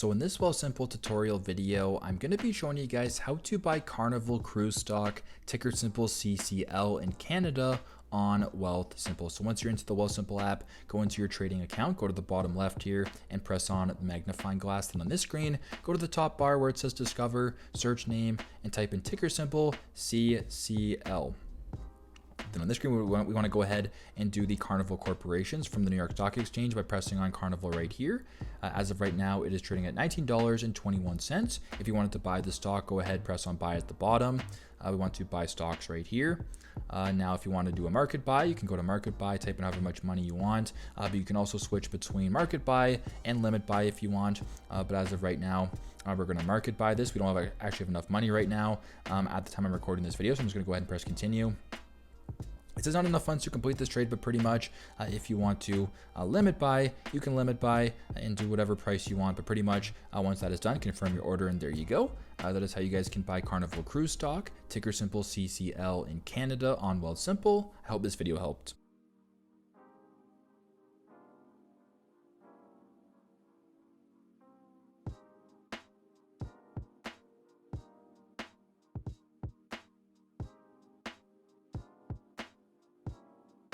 So in this Wealthsimple tutorial video, I'm going to be showing you guys how to buy Carnival cruise stock, ticker symbol CCL in Canada on Wealthsimple. So once you're into the Wealthsimple app, go into your trading account, go to the bottom left here and press on the magnifying glass. Then on this screen, go to the top bar where it says discover, search name, and type in ticker symbol CCL. Then on this screen, we want to go ahead and do the Carnival Corporations from the New York Stock Exchange by pressing on Carnival right here. As of right now, it is trading at $19.21. If you wanted to buy the stock, go ahead, press on buy at the bottom. We want to buy stocks right here. Now, if you want to do a market buy, you can go to market buy, type in however much money you want, but you can also switch between market buy and limit buy if you want. But as of right now, we're going to market buy this. We don't actually have enough money right now at the time I'm recording this video, so I'm just going to go ahead and press continue. It says not enough funds to complete this trade, but pretty much if you want to limit buy, you can limit buy and do whatever price you want. But pretty much once that is done, confirm your order and there you go. That is how you guys can buy Carnival cruise stock, ticker symbol CCL in Canada on Wealthsimple. I hope this video helped.